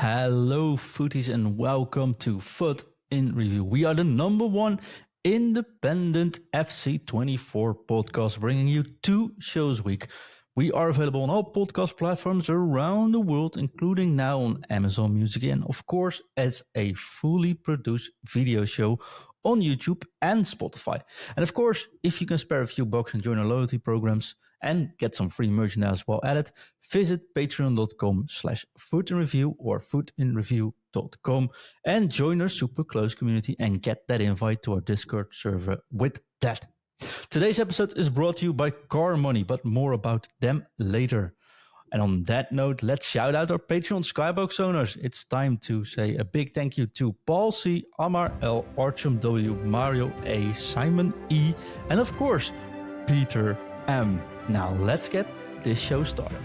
Hello, footies, and welcome to Foot in Review. We are the number one independent FC24 podcast, bringing you 2 shows a week. We are available on all podcast platforms around the world, including now on Amazon Music, and of course, as a fully produced video show on YouTube and Spotify. And of course, if you can spare a few bucks and join our loyalty programs and get some free merchandise while at it, visit patreon.com/footinreview or footinreview.com and join our super close community and get that invite to our Discord server with that. Today's episode is brought to you by CarMoney, but more about them later. And on that note, let's shout out our Patreon Skybox owners. It's time to say a big thank you to Paul C, Amar L, Archum W, Mario A, Simon E, and of course, Peter M. Now let's get this show started.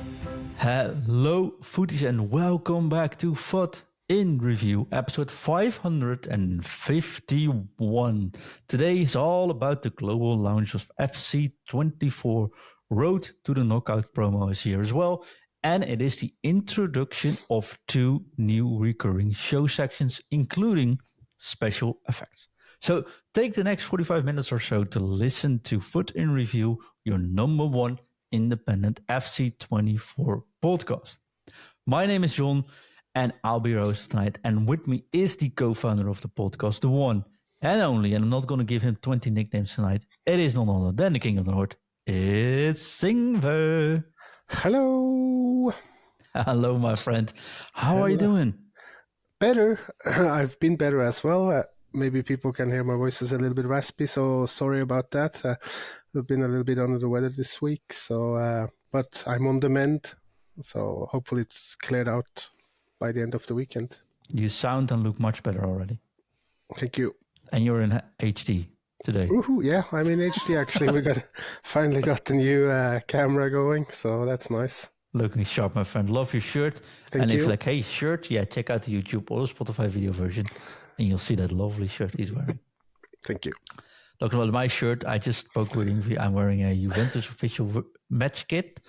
Hello, footies, and welcome back to Foot in Review, episode 551. Today is all about the global launch of FC24. Road to the Knockout promo is here as well, and it is the introduction of 2 new recurring show sections, including special effects. So take the next 45 minutes or so to listen to Foot in Review, your number one independent FC24 podcast. My name is John, and I'll be your host tonight. And with me is the co-founder of the podcast, the one and only, and I'm not going to give him 20 nicknames tonight. It is none other than the King of the North. It's Ingve. Hello. Hello, my friend. How are you doing? Better. I've been better as well. Maybe people can hear my voice is a little bit raspy, so sorry about that. I've been a little bit under the weather this week, so but I'm on the mend, so hopefully it's cleared out by the end of the weekend. You sound and look much better already. Thank you. And you're in HD today. Woohoo, yeah, I'm in HD actually. We finally got the new camera going, so that's nice. Looking sharp, my friend. Love your shirt. Thank and you. if you're like, hey, shirt, yeah, check out the YouTube or the Spotify video version, and you'll see that lovely shirt he's wearing. Thank you. Talking about my shirt, I just spoke with Ingve. I'm wearing a Juventus official match kit,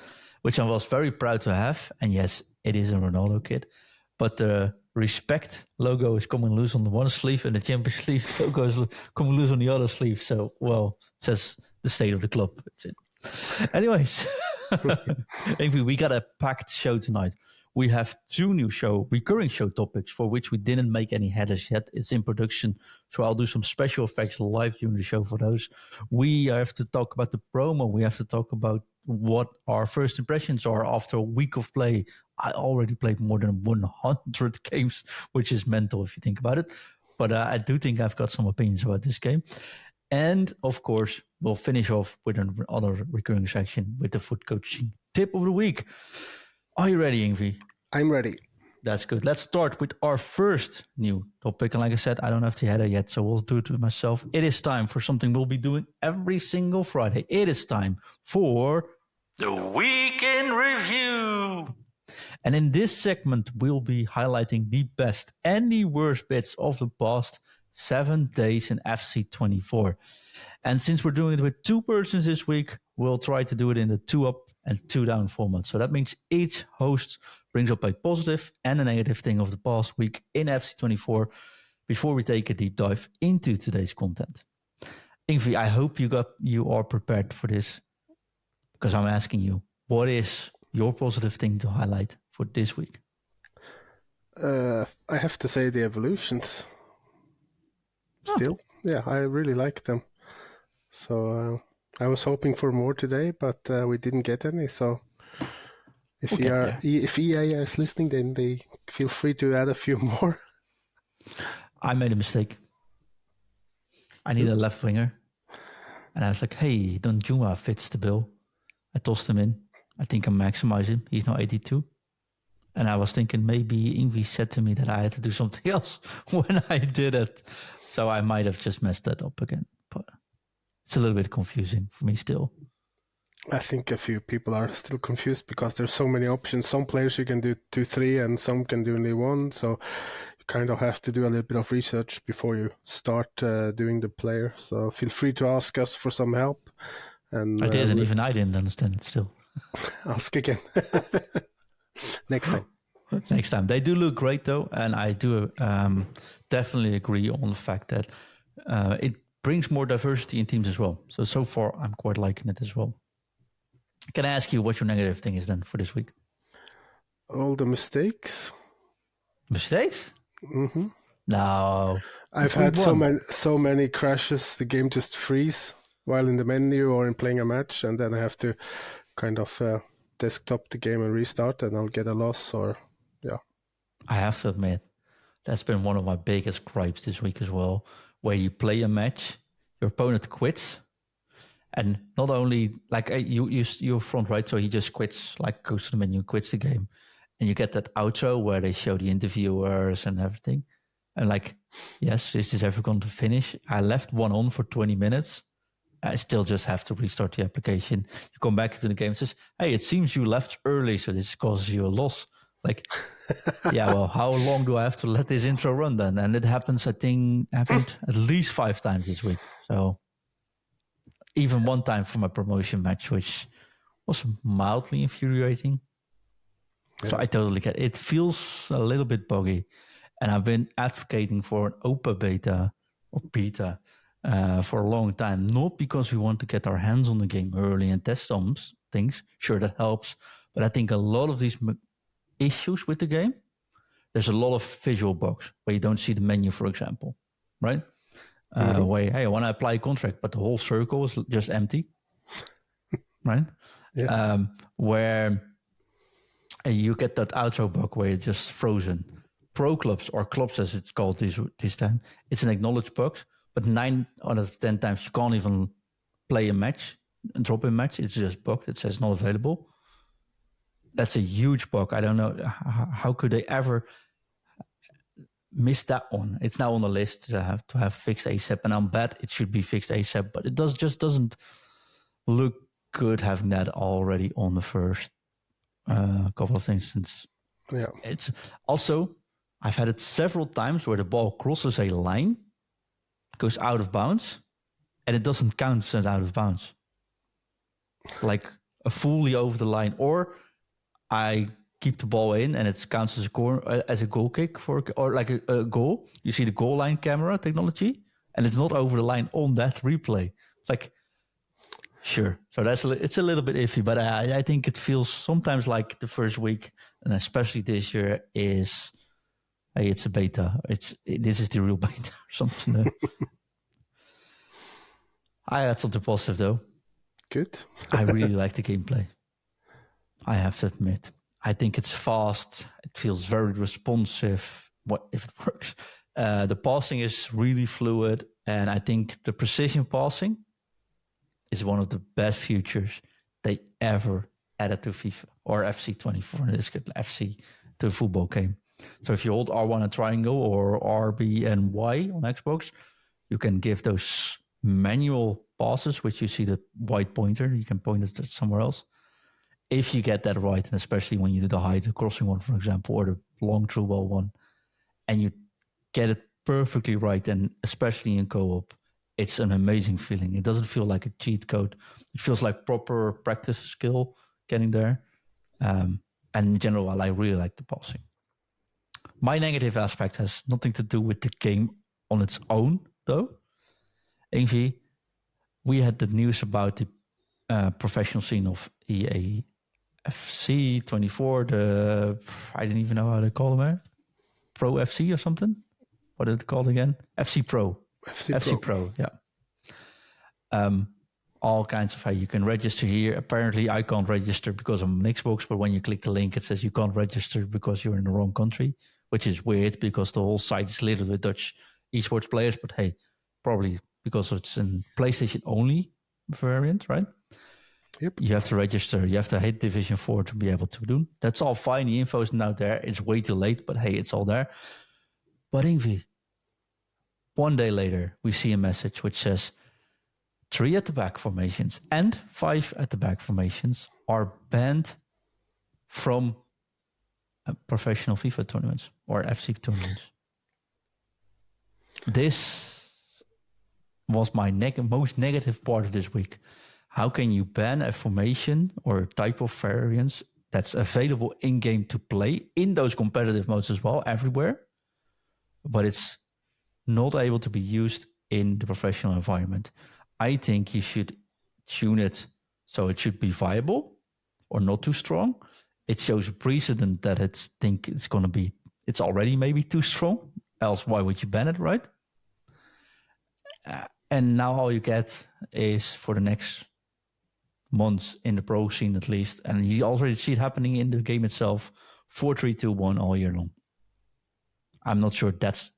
which I was very proud to have. And yes, it is a Ronaldo kit, but the Respect logo is coming loose on the one sleeve, and the Champions League logo is coming loose on the other sleeve. So, well, it says the state of the club. It's it. Anyways, Ingve, we got a packed show tonight. We have 2 new recurring show topics for which we didn't make any headers yet. It's in production, so I'll do some special effects live during the show for those. We have to talk about the promo. We have to talk about what our first impressions are after a week of play. I already played more than 100 games, which is mental if you think about it. But I do think I've got some opinions about this game. And of course, we'll finish off with another recurring section with the FUTcoaching tip of the week. Are you ready, Ingve? I'm ready. That's good. Let's start with our first new topic. And like I said, I don't have the header yet, so we'll do it with myself. It is time for something we'll be doing every single Friday. It is time for the Week in Review. And in this segment, we'll be highlighting the best and the worst bits of the past 7 days in FC24. And since we're doing it with 2 persons this week, we'll try to do it in the 2 up and 2 down format. So that means each host brings up a positive and a negative thing of the past week in FC24 before we take a deep dive into today's content. Ingve, I hope you are prepared for this, because I'm asking you, what is your positive thing to highlight for this week? I have to say the evolutions. Still, yeah, I really like them. So I was hoping for more today, but we didn't get any. So if EA is listening, then they feel free to add a few more. I made a mistake. I need a left winger, and I was like, "Hey, Donjuma fits the bill." I tossed him in. I think I maximized him. He's now 82. And I was thinking maybe Ingve said to me that I had to do something else when I did it. So I might have just messed that up again. But it's a little bit confusing for me still. I think a few people are still confused because there's so many options. Some players you can do 2-3 and some can do only 1. So you kind of have to do a little bit of research before you start doing the player. So feel free to ask us for some help. And I did, and even I didn't understand it still. Ask again. Next time. next time. They do look great though, and I do definitely agree on the fact that it brings more diversity in teams as well. So far, I'm quite liking it as well. Can I ask you what your negative thing is then for this week? All the mistakes. Mistakes? Mm-hmm. No. I've had so many crashes. The game just freeze while in the menu or in playing a match, and then I have to kind of desktop the game and restart, and I'll get a loss or yeah. I have to admit, that's been one of my biggest gripes this week as well, where you play a match, your opponent quits, and not only like you're front right, so he just quits, like goes to the menu, quits the game, and you get that outro where they show the interviewers and everything, and like, yes, is this ever going to finish? I left one on for 20 minutes. I still just have to restart the application. You come back into the game and says, hey, it seems you left early, so this causes you a loss. Like, yeah, well, how long do I have to let this intro run then? And it happens, I think, happened at least 5 times this week. So even one time for my promotion match, which was mildly infuriating. Yeah. So I totally get it. It feels a little bit buggy. And I've been advocating for an open beta or beta for a long time, not because we want to get our hands on the game early and test some things. Sure, that helps. But I think a lot of these issues with the game, there's a lot of visual bugs where you don't see the menu, for example, right? Where, hey, I want to apply a contract, but the whole circle is just empty, right? Yeah. Where you get that outro bug where it's just frozen. Pro clubs, or clubs as it's called this time, it's an acknowledged bug, but 9 out of 10 times you can't even play a match, a drop-in match. It's just bugged. It says not available. That's a huge bug. I don't know how could they ever miss that one. It's now on the list to have fixed ASAP, and I'm bet it should be fixed ASAP, but it just doesn't look good having that already on the first couple of instances. Yeah, it's also, I've had it several times where the ball crosses a line, goes out of bounds, and it doesn't count as out of bounds. Like a fully over the line, or I keep the ball in and it counts as a goal kick or like a goal. You see the goal line camera technology, and it's not over the line on that replay. Like, sure. So it's a little bit iffy, but I think it feels sometimes like the first week, and especially this year, is, hey, it's a beta. This is the real beta or something. I had something positive though. Good. I really like the gameplay. I have to admit. I think it's fast. It feels very responsive. What if it works? The passing is really fluid, and I think the precision passing is one of the best features they ever added to FIFA or FC24. In this case, FC to a football game. So if you hold R1 and triangle or RB and Y on Xbox, you can give those manual passes, which you see the white pointer. You can point it somewhere else. If you get that right, and especially when you do the high crossing one, for example, or the long through ball one, and you get it perfectly right, and especially in co-op, it's an amazing feeling. It doesn't feel like a cheat code. It feels like proper practice skill getting there. And in general, I really like the passing. My negative aspect has nothing to do with the game on its own, though. Ingve, we had the news about the professional scene of EA FC24, I didn't even know how to call them. Pro FC or something? What is it called again? FC Pro. FC Pro, yeah. All kinds of how you can register here. Apparently, I can't register because I'm an Xbox, but when you click the link, it says you can't register because you're in the wrong country, which is weird because the whole site is littered with Dutch esports players. But hey, probably because it's in PlayStation only variant, right? Yep. You have to register. You have to hit Division 4 to be able to do. That's all fine. The info is now there. It's way too late, but hey, it's all there. But Ingve, one day later, we see a message which says 3 at the back formations and 5 at the back formations are banned from professional FIFA tournaments or FC tournaments. This was my most negative part of this week. How can you ban a formation or a type of variance that's available in-game to play in those competitive modes as well, everywhere. But it's not able to be used in the professional environment. I think you should tune it so it should be viable or not too strong. It shows a precedent that it's already maybe too strong. Else, why would you ban it, right? And now all you get is for the next months in the pro scene at least, and you already see it happening in the game itself, 4-3-2-1 all year long. I'm not sure that's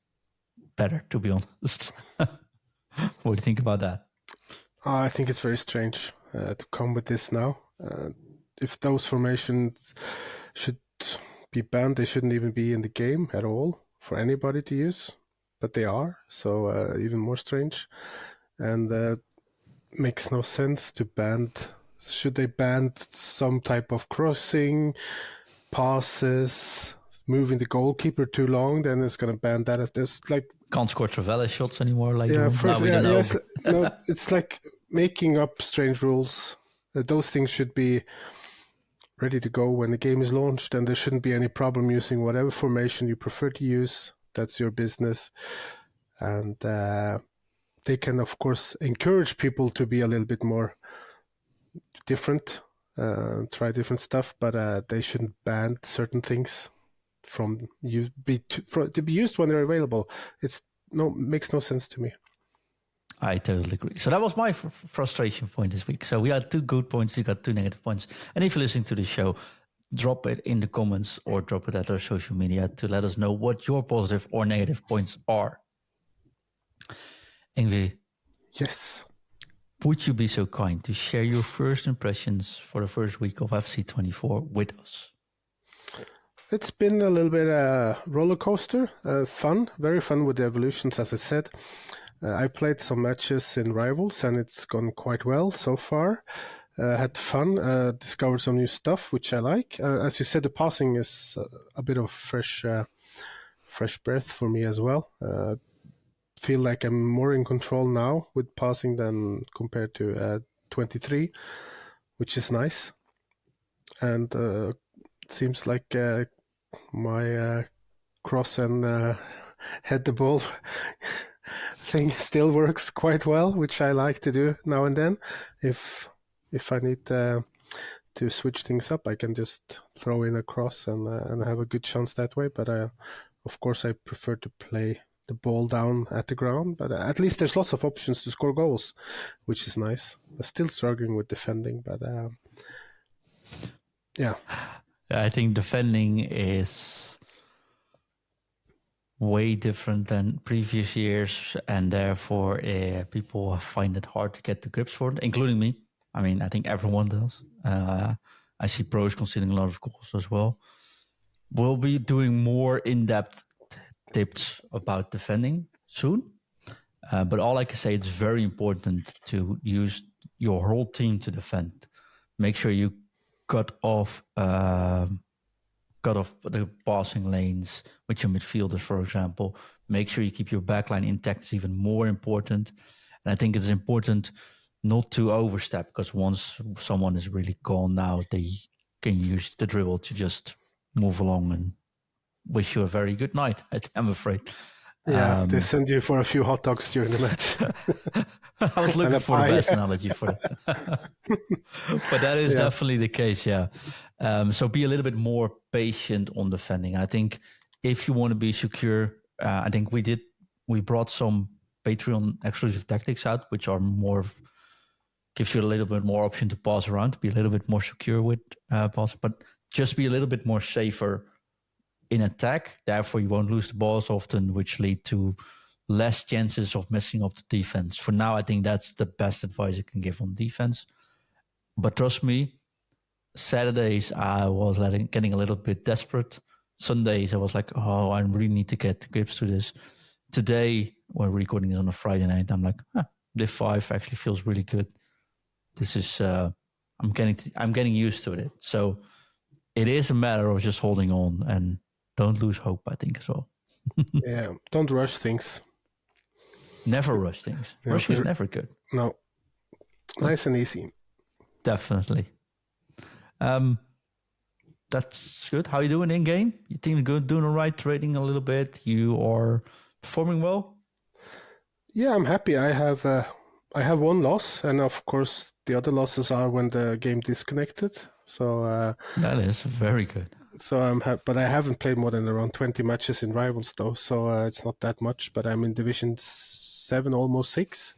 better, to be honest. What do you think about that? I think it's very strange to come with this now. If those formations should be banned, they shouldn't even be in the game at all for anybody to use, but they are, so even more strange. And makes no sense to ban. Should they ban some type of crossing, passes, moving the goalkeeper too long? Then it's going to ban that. There's like can't score Travella shots anymore. Like it's like making up strange rules. Those things should be ready to go when the game is launched, and there shouldn't be any problem using whatever formation you prefer to use. That's your business, and they can, of course, encourage people to be a little bit more different, try different stuff, but they shouldn't ban certain things to be used when they're available. Makes no sense to me. I totally agree. So that was my frustration point this week. So we had 2 good points, you got 2 negative points. And if you're listening to the show, drop it in the comments or drop it at our social media to let us know what your positive or negative points are. Ingve. Yes. Would you be so kind to share your first impressions for the first week of FC24 with us? It's been a little bit roller coaster, fun, very fun with the evolutions, as I said. I played some matches in Rivals and it's gone quite well so far. Had fun, discovered some new stuff, which I like. As you said, the passing is a bit of fresh breath for me as well. Feel like I'm more in control now with passing than compared to 23, which is nice. And it seems like my cross and head the ball thing still works quite well, which I like to do now and then. If I need to switch things up, I can just throw in a cross and have a good chance that way. But of course, I prefer to play the ball down at the ground. But at least there's lots of options to score goals, which is nice. I'm still struggling with defending, but yeah. I think defending is way different than previous years, and therefore people find it hard to get the grips for it, including me. I mean, I think everyone does. I see pros conceding a lot of goals as well. We'll be doing more in-depth tips about defending soon. But all I can say, it's very important to use your whole team to defend. Make sure you cut off the passing lanes with your midfielders, for example. Make sure you keep your backline intact. It's even more important. And I think it's important not to overstep, because once someone is really gone now, they can use the dribble to just move along and wish you a very good night, I'm afraid. Yeah, they send you for a few hot dogs during the match. I was looking for the best analogy for that. But that is definitely the case, yeah. So be a little bit more patient on defending. I think if you want to be secure, I think we brought some Patreon exclusive tactics out, which are gives you a little bit more option to pass around, to be a little bit more secure with pass, but just be a little bit more safer in attack. Therefore, you won't lose the balls often, which lead to less chances of messing up the defense. For now, I think that's the best advice I can give on defense. But trust me, Saturdays I was getting a little bit desperate. Sundays I was like, oh, I really need to get grips to this. Today, when recording is on a Friday night, I'm like, Div 5 actually feels really good. This is I'm getting used to it. So it is a matter of just holding on and don't lose hope, I think, as well. Yeah, don't rush things. Never rush things. Yeah, Rushing is never good. No. Nice and easy. Definitely. that's good. How you doing in game? You think you're good, doing all right, trading a little bit? You are performing well? Yeah, I'm happy. I have one loss, and of course the other losses are when the game disconnected. So That is very good. so I'm but I haven't played more than around 20 matches in Rivals though, so it's not that much. But I'm in Division 7, almost 6,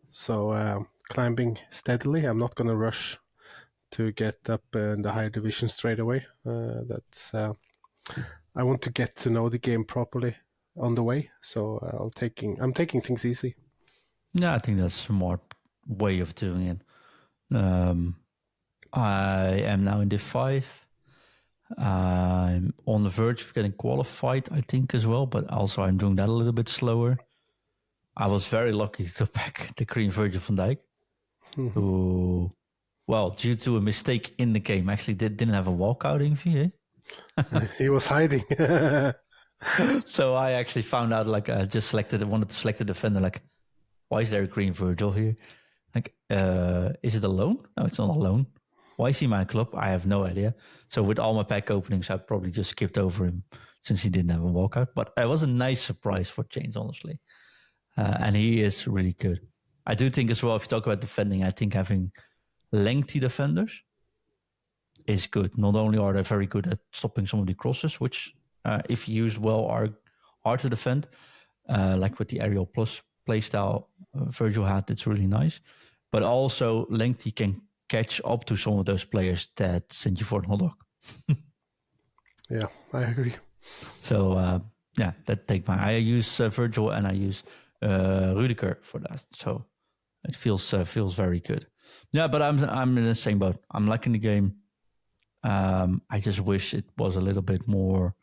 so climbing steadily. I'm not gonna rush to get up in the higher division straight away. I want to get to know the game properly on the way, so I'm taking things easy. Yeah, I think that's a smart way of doing it. I am now in Div 5. I'm on the verge of getting qualified, I think, as well, but also I'm doing that a little bit slower. I was very lucky to pack the green Virgil van Dijk, who, well, due to a mistake in the game, actually didn't have a walkout in VA. He was hiding. So I actually found out, like, I just wanted to select a defender, like, why is there a green Virgil here? Like, is it a loan? No, it's not a loan. Why is he my club? I have no idea. So with all my pack openings, I probably just skipped over him since he didn't have a walkout. But it was a nice surprise for change, honestly. And he is really good. I do think as well, if you talk about defending, I think having lengthy defenders is good. Not only are they very good at stopping some of the crosses, which if used well are hard to defend, like with the Aerial Plus playstyle Virgil had, it's really nice. But also lengthy can catch up to some of those players that send you for a hot dog. Yeah, I agree. So yeah, I use Virgil and I use Rudiger for that. So it feels very good. Yeah, but I'm in the same boat. I'm liking the game. I just wish it was a little bit more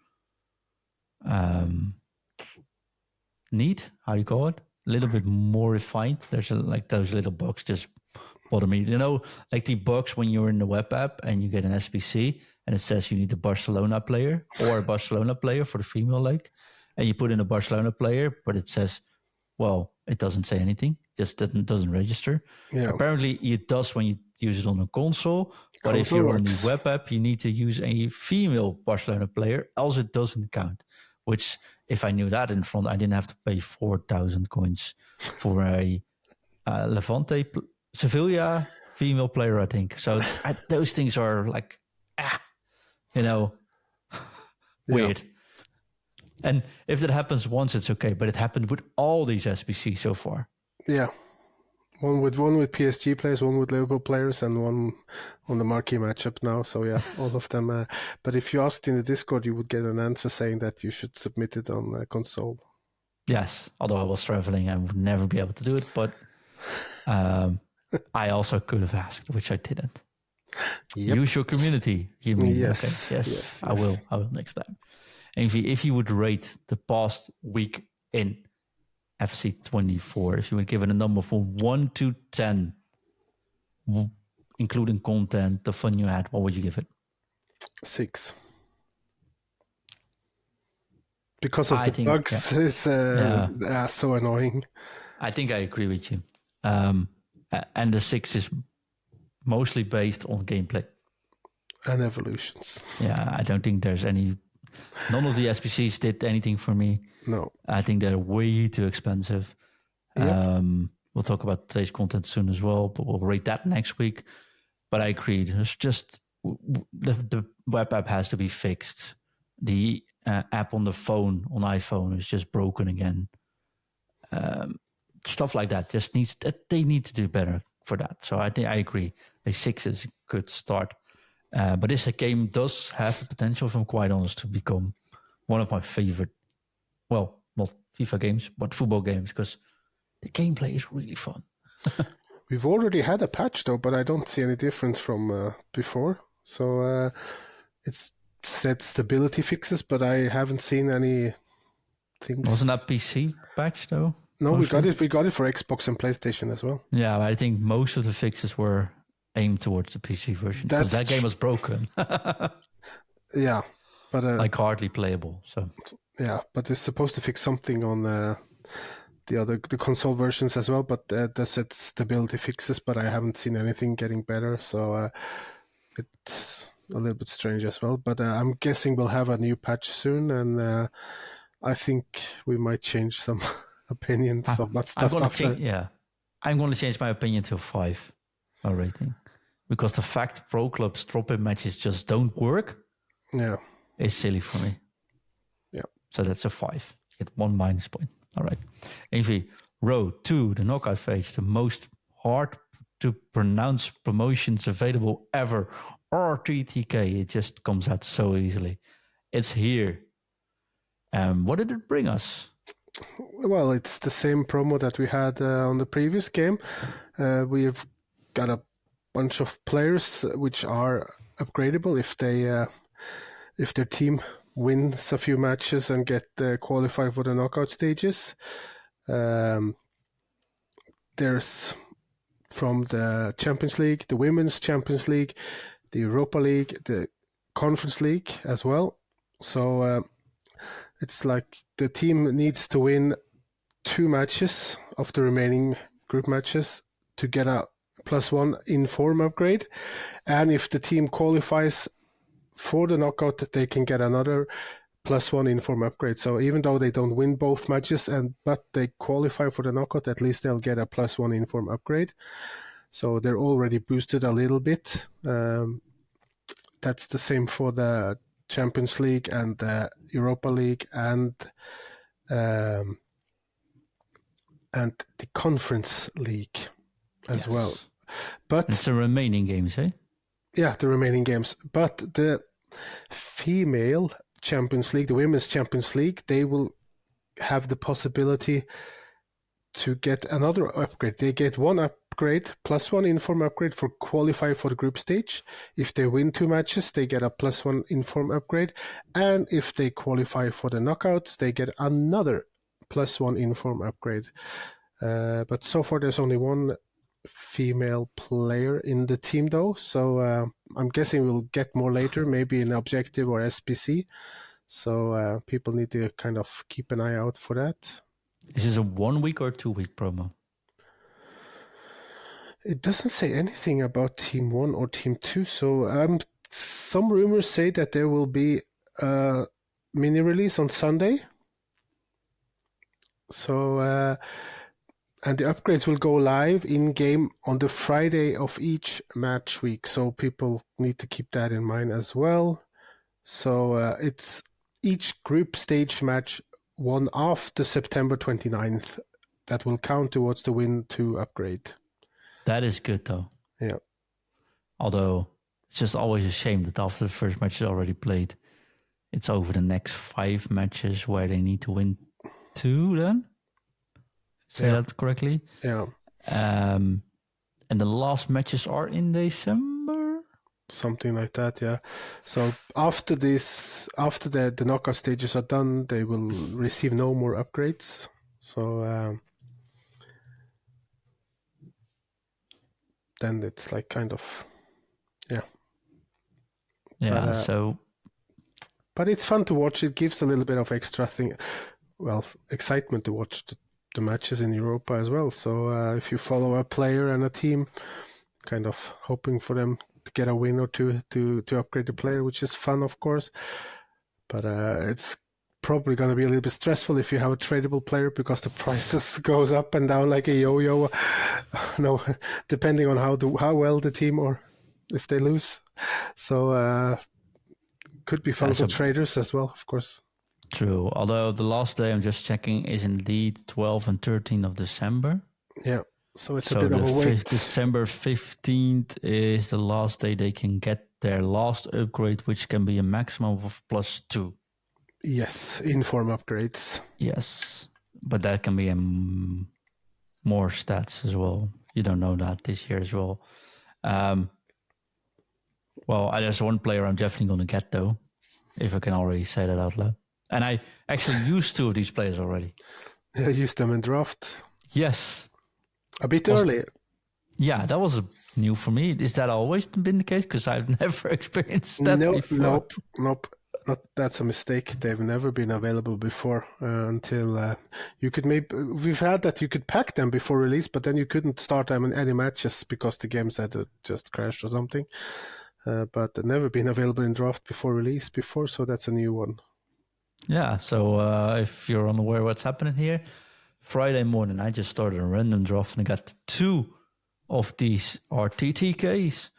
neat. How do you call it? A little bit more refined. There's like those little bugs just bother me. You know, like the bugs when you're in the web app and you get an SBC and it says you need a Barcelona player or a Barcelona player for the female leg, and you put in a Barcelona player, but it says, well, it doesn't say anything, just doesn't register. Yeah. Apparently it does when you use it on a console, but if you're on the web app, you need to use a female Barcelona player, else it doesn't count. Which, if I knew that in front, I didn't have to pay 4,000 coins for a Levante Sevilla female player, I think. So those things are like, weird. Yeah. And if that happens once, it's okay. But it happened with all these SBCs so far. Yeah. One with PSG players, one with Liverpool players, and one on the marquee matchup now. So yeah, all of them. But if you asked in the Discord, you would get an answer saying that you should submit it on console. Yes, although I was traveling, I would never be able to do it. But I also could have asked, which I didn't. Yep. Use your community. You mean? Yes. Okay. Yes. I will next time. Ingve, if you would rate the past week in FC24, if you would give it a number from 1 to 10, including content, the fun you had, what would you give it? 6. Because of the bugs, it's so annoying. I think I agree with you. And the 6 is mostly based on gameplay. And evolutions. Yeah, I don't think there's any... None of the SBCs did anything for me. No. I think they're way too expensive. Yep. We'll talk about today's content soon as well, but we'll rate that next week. But I agree. It's just the web app has to be fixed. The app on the phone, on iPhone, is just broken again. Stuff like that they need to do better for that. So I think I agree. A 6 is a good start. But this game does have the potential, if I'm quite honest, to become one of my favorite, well, not FIFA games, but football games, because the gameplay is really fun. We've already had a patch, though, but I don't see any difference from before. So it's said stability fixes, but I haven't seen any things. Wasn't that PC patch, though? No, mostly? We got it for Xbox and PlayStation as well. Yeah, I think most of the fixes were aimed towards the PC version, because that game was broken. Yeah, but like hardly playable. So yeah, but it's supposed to fix something on the console versions as well. But that said stability fixes, but I haven't seen anything getting better. So a little bit strange as well. But I'm guessing we'll have a new patch soon, and I think we might change some opinions about stuff after. I'm going to change my opinion to 5 rating, because the fact pro clubs drop-in matches just don't work. Yeah, is silly for me. Yeah. So that's a 5. Get 1 minus point. All right. Ingve, road to the knockout phase, the most hard to pronounce promotions available ever. RTTK. It just comes out so easily. It's here. What did it bring us? Well, it's the same promo that we had on the previous game. We have got a bunch of players which are upgradable if their team wins a few matches and get qualified for the knockout stages. There's from the Champions League, the Women's Champions League, the Europa League, the Conference League as well. So it's like the team needs to win 2 matches of the remaining group matches to get a +1 in-form upgrade. And if the team qualifies for the knockout, they can get another +1 in-form upgrade. So even though they don't win both matches, but they qualify for the knockout, at least they'll get a +1 in-form upgrade. So they're already boosted a little bit. That's the same for the Champions League and the Europa League and the Conference League as well. But it's the remaining games, eh? Yeah, the remaining games. But the female Champions League, the Women's Champions League, they will have the possibility to get another upgrade. They get 1 upgrade, +1 in-form upgrade for qualify for the group stage. If they win 2 matches, they get a +1 in-form upgrade. And if they qualify for the knockouts, they get another +1 in-form upgrade. But so far, there's only 1 female player in the team, though. So I'm guessing we'll get more later, maybe in Objective or SPC. So people need to kind of keep an eye out for that. Is this a 1 week or 2 week promo? It doesn't say anything about Team 1 or Team 2. So some rumors say that there will be a mini release on Sunday. So and the upgrades will go live in-game on the Friday of each match week. So people need to keep that in mind as well. So it's each group stage match won after September 29th that will count towards the Win 2 upgrade. That is good, though. Yeah. Although it's just always a shame that after the first match is already played, it's over the next 5 matches where they need to win 2 then? Say that correctly? Yeah. And the last matches are in December? Something like that, yeah. So after the knockout stages are done, they will receive no more upgrades. So then it's like kind of, yeah. Yeah, but it's fun to watch. It gives a little bit of extra excitement to watch the matches in Europa as well. So if you follow a player and a team, kind of hoping for them to get a win or two to upgrade the player, which is fun, of course. But it's probably going to be a little bit stressful if you have a tradable player, because the prices goes up and down like a yo-yo. No, depending on how well the team or if they lose. So could be fun for traders as well, of course. True. Although the last day I'm just checking is indeed 12 and 13 of December. Yeah. So it's a bit of a wait. December 15th is the last day they can get their last upgrade, which can be a maximum of +2. Yes, in-form upgrades. Yes, but that can be more stats as well. You don't know that this year as well. Well, there's 1 player I'm definitely going to get, though, if I can already say that out loud. And I actually used 2 of these players already. I used them in draft. Yes. A bit early. Yeah, that was new for me. Is that always been the case? Because I've never experienced that before. Nope. That's a mistake. They've never been available before until you could we've had that you could pack them before release, but then you couldn't start them in any matches because the games had just crashed or something. but never been available in draft before release before, so that's a new one. Yeah, so if you're unaware what's happening here, Friday morning I just started a random draft and I got 2 of these RTTKs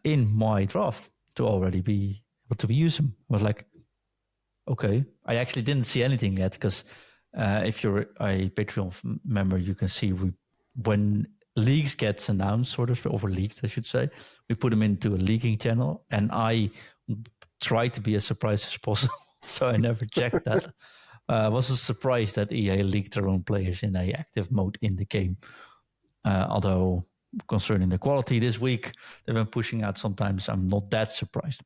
in my draft to already be able to use them. I was like, okay. I actually didn't see anything yet because if you're a Patreon member, you can see when leagues gets announced, sort of, over leaked, I should say, we put them into a leaking channel, and I try to be as surprised as possible. So I never checked that. I was surprised that EA leaked their own players in a active mode in the game. Although concerning the quality this week, they've been pushing out sometimes. I'm not that surprised.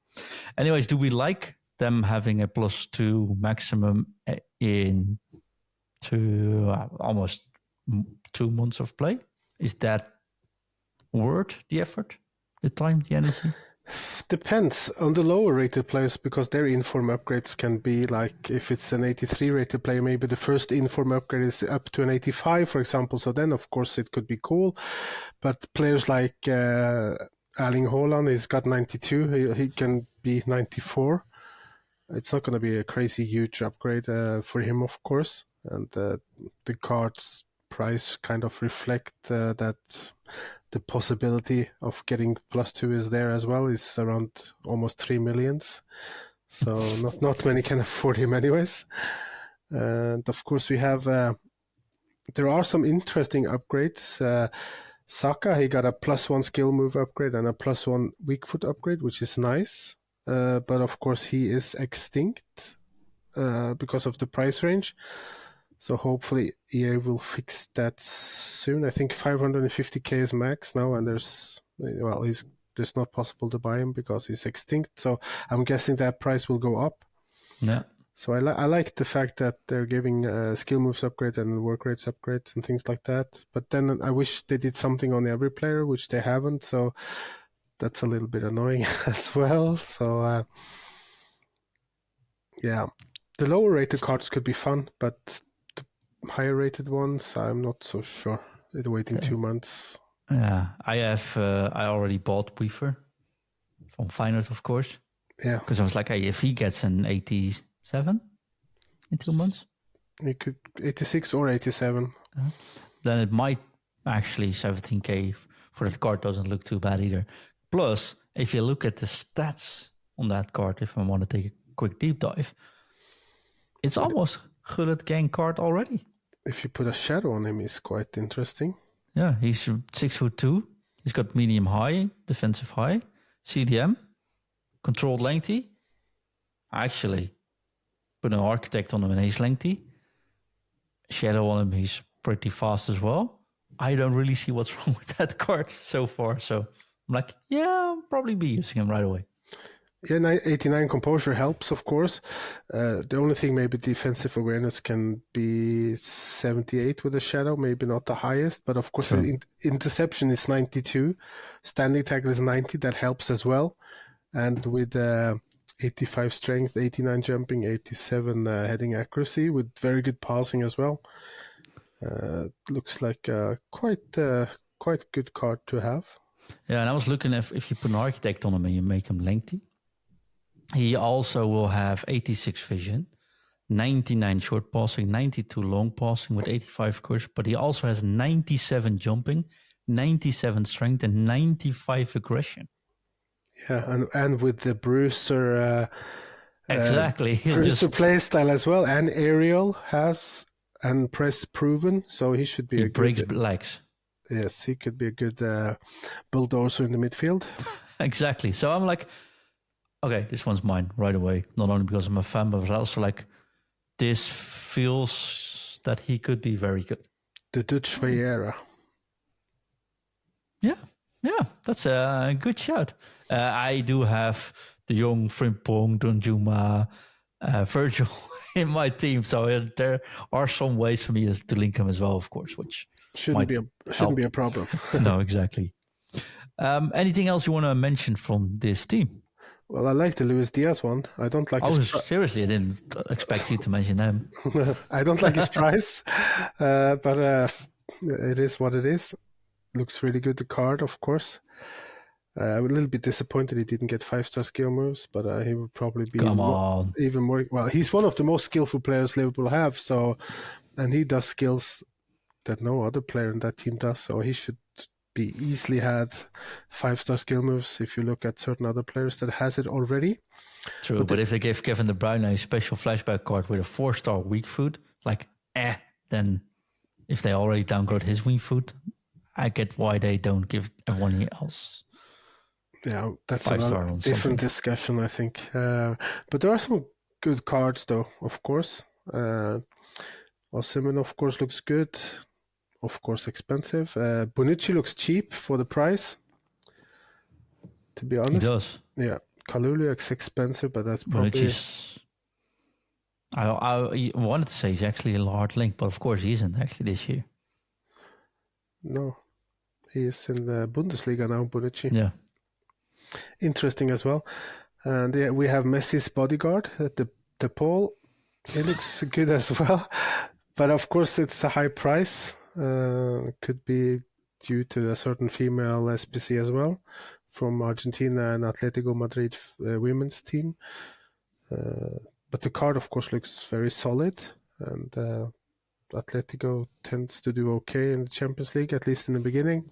Anyways, do we like them having a +2 maximum in almost 2 months of play? Is that worth the effort, the time, the energy? Depends on the lower rated players, because their inform upgrades can be like, if it's an 83 rated player, maybe the first inform upgrade is up to an 85, for example. So then, of course, it could be cool. But players like Erling Haaland, he's got 92. He can be 94. It's not going to be a crazy huge upgrade for him, of course. And the card's price kind of reflect that the possibility of getting +2 is there as well. It's around almost 3 millions. So not many can afford him anyways. And of course we have, there are some interesting upgrades. Saka, he got a +1 skill move upgrade and a +1 weak foot upgrade, which is nice. But of course he is extinct because of the price range. So hopefully EA will fix that soon. I think 550k is max now, and there's not possible to buy him because he's extinct. So I'm guessing that price will go up. Yeah. So I like the fact that they're giving skill moves upgrade and work rates upgrades and things like that. But then I wish they did something on every player, which they haven't. So that's a little bit annoying as well. So yeah, the lower rated cards could be fun, but higher rated ones, I'm not so sure. They're waiting 2 months. Yeah, I already bought Weaver from Feyenoord, of course. Yeah, because I was like, hey, if he gets an 87 in 2 months, he could 86 or 87. Then it might actually 17k for that card doesn't look too bad either. Plus, if you look at the stats on that card, if I want to take a quick deep dive, it's almost Gullit Gang card already. If you put a shadow on him, he's quite interesting. Yeah, he's 6'2". He's got medium high, defensive high, CDM, controlled lengthy. Actually, put an architect on him and he's lengthy. Shadow on him, he's pretty fast as well. I don't really see what's wrong with that card so far. So I'm like, yeah, I'll probably be using him right away. Yeah, 89 composure helps, of course. The only thing, maybe defensive awareness can be 78 with a shadow, maybe not the highest, but of course interception is 92, standing tackle is 90, that helps as well. And with 85 strength, 89 jumping, 87 heading accuracy, with very good passing as well. Looks like quite good card to have. Yeah, and I was looking if you put an architect on him and you make him lengthy, he also will have 86 vision, 99 short passing, 92 long passing with 85 course, but he also has 97 jumping, 97 strength, and 95 aggression. Yeah, and with the Bruiser exactly Bruiser playstyle as well, and aerial has and press proven, so he should be he breaks legs. Yes, he could be a good bulldozer in the midfield. Exactly. So I'm like, okay, this one's mine right away. Not only because I'm a fan, but also like, this feels that he could be very good. The Dutch Vieira. Yeah, that's a good shout. I do have the young Frimpong, Donjuma, Virgil in my team, so there are some ways for me to link him as well, of course, which shouldn't be a problem. No, exactly. Anything else you want to mention from this team? Well, I like the Luis Diaz one. I don't like seriously, I didn't expect you to mention him. I don't like his price, but it is what it is. Looks really good, the card, of course. I'm a little bit disappointed he didn't get 5-star skill moves, but he would probably be Come on. even more. Well, he's one of the most skillful players Liverpool have, and he does skills that no other player in that team does, so he should be easily had 5-star skill moves if you look at certain other players that has it already. True, but if they give Kevin De Bruyne a special flashback card with a 4-star weak foot, then if they already downgrade his weak foot, I get why they don't give everyone else. Yeah, that's a different discussion, I think. But there are some good cards, though, of course. Osimhen, of course, looks good. Of course, expensive. Bonucci looks cheap for the price, to be honest. He does. Yeah. Kalulu looks expensive, but that's probably... Bonucci's... I wanted to say he's actually a hard link, but of course he isn't actually this year. No. He is in the Bundesliga now, Bonucci. Yeah. Interesting as well. And we have Messi's bodyguard, the Paul. He looks good as well. But of course, it's a high price. Could be due to a certain female SPC as well from Argentina and Atletico Madrid women's team. But the card, of course, looks very solid. And Atletico tends to do okay in the Champions League, at least in the beginning.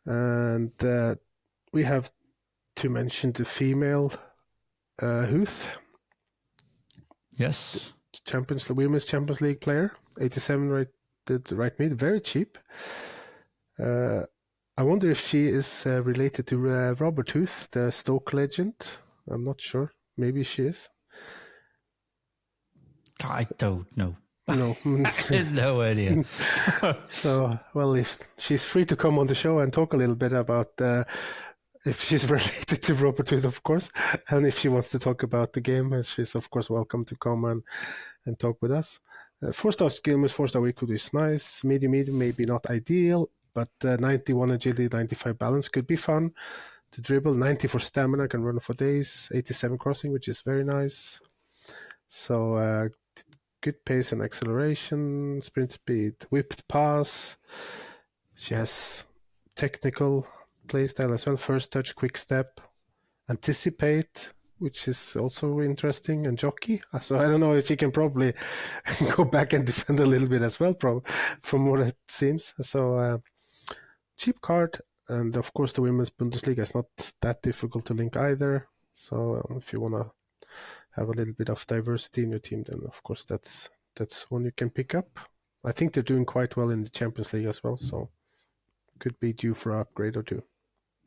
And we have to mention the female Huth. Yes. Women's Champions League player, 87 rated right mid, very cheap. I wonder if she is related to Robert Huth, the Stoke legend. I'm not sure. Maybe she is. I don't know. No. I have no idea. So, well, if she's free to come on the show and talk a little bit about if she's related to Robert Huth, of course, and if she wants to talk about the game, she's, of course, welcome to come and talk with us. 4-star skill moves, 4-star weak foot is nice. Medium, maybe not ideal, but 91 agility, 95 balance could be fun to dribble. 90 for stamina, can run for days. 87 crossing, which is very nice. So, good pace and acceleration, sprint speed, whipped pass. She has technical playstyle as well. First touch, quick step, anticipate, which is also interesting, and jockey. So I don't know if she can probably go back and defend a little bit as well, from what it seems. So cheap card, and of course the Women's Bundesliga is not that difficult to link either. So if you want to have a little bit of diversity in your team, then of course that's one you can pick up. I think they're doing quite well in the Champions League as well, so could be due for an upgrade or two.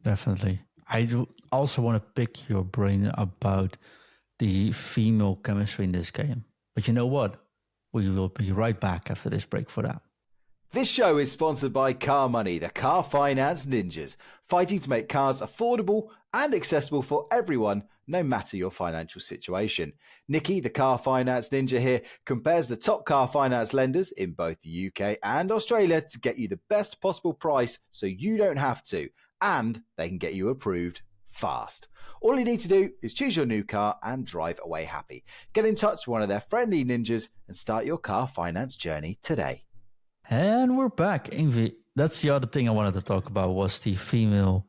Definitely. I do also want to pick your brain about the female chemistry in this game. But you know what? We will be right back after this break for that. This show is sponsored by CarMoney, the car finance ninjas, fighting to make cars affordable and accessible for everyone, no matter your financial situation. Nikki, the car finance ninja here, compares the top car finance lenders in both the UK and Australia to get you the best possible price so you don't have to, and they can get you approved fast. All you need to do is choose your new car and drive away happy. Get in touch with one of their friendly ninjas and start your car finance journey today. And we're back, Ingve. That's the other thing I wanted to talk about was the female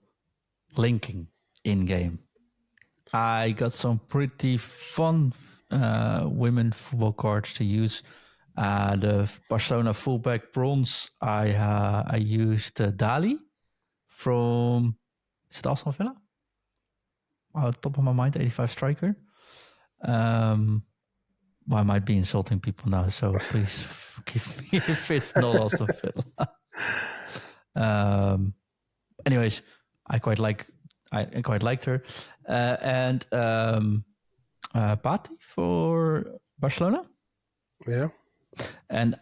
linking in-game. I got some pretty fun women football cards to use. The Barcelona fullback bronze, I used Dali from, is it Aston Villa? Out the top of my mind, 85 striker. Well, I might be insulting people now, so please forgive me if it's not Aston Villa. Anyways, I quite liked her, and Patti for Barcelona. Yeah, and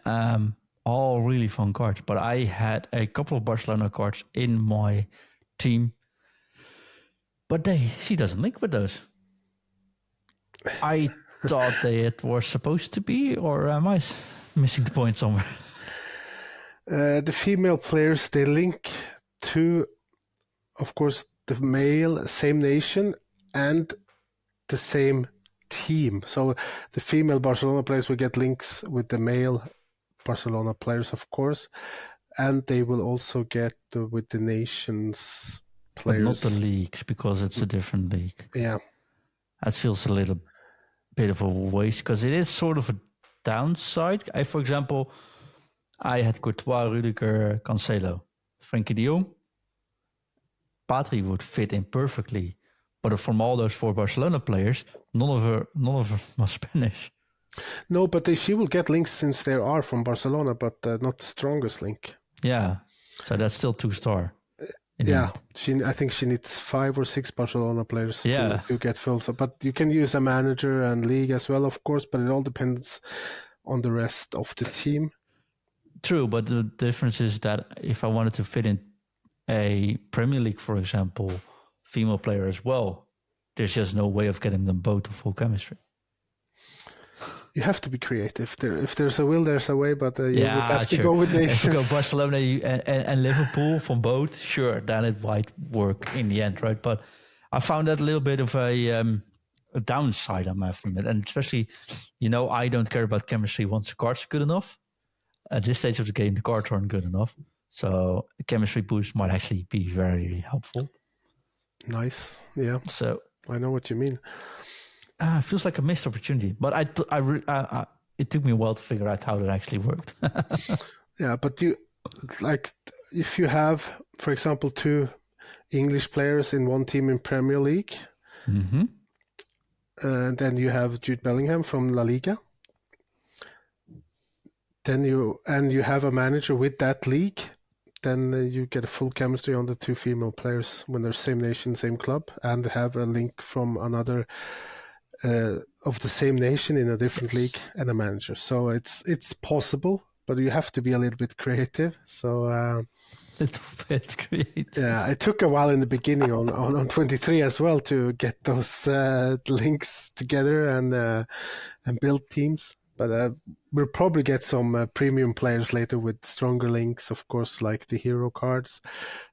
all really fun cards. But I had a couple of Barcelona cards in my team, but she doesn't link with those. I thought it was supposed to be, or am I missing the point somewhere? The female players, they link to, of course, the male, same nation, and the same team. So the female Barcelona players will get links with the male Barcelona players, of course, and they will also get with the nations players. But not the leagues, because it's a different league. Yeah. That feels a little bit of a waste, because it is sort of a downside. For example, I had Courtois, Rudiger, Cancelo, Frenkie de Jong. Patri would fit in perfectly. But from all those 4 Barcelona players, none of them was Spanish. No, but she will get links since they are from Barcelona, but not the strongest link. Yeah, so that's still 2-star. Yeah, I think she needs 5 or 6 Barcelona players to get filled. So, but you can use a manager and league as well, of course, but it all depends on the rest of the team. True, but the difference is that if I wanted to fit in a Premier League, for example, female player as well, there's just no way of getting them both to full chemistry. You have to be creative. If there's a will, there's a way, but you would have to go with nations. If you go Barcelona and Liverpool from both, sure, then it might work in the end, right? But I found that a little bit of a downside, I must admit. And especially, I don't care about chemistry once the cards are good enough. At this stage of the game, the cards aren't good enough. So a chemistry boost might actually be very helpful. Nice, yeah. So I know what you mean. It feels like a missed opportunity, but it took me a while to figure out how that actually worked. Yeah, but if you have, for example, 2 English players in one team in Premier League, and then you have Jude Bellingham from La Liga, then you have a manager with that league, then you get a full chemistry on the 2 female players when they're same nation, same club, and have a link from another of the same nation in a different league and a manager. So it's possible, but you have to be a little bit creative. So little bit creative. Yeah, it took a while in the beginning on 23 as well to get those links together and build teams. But we'll probably get some premium players later with stronger links, of course, like the hero cards.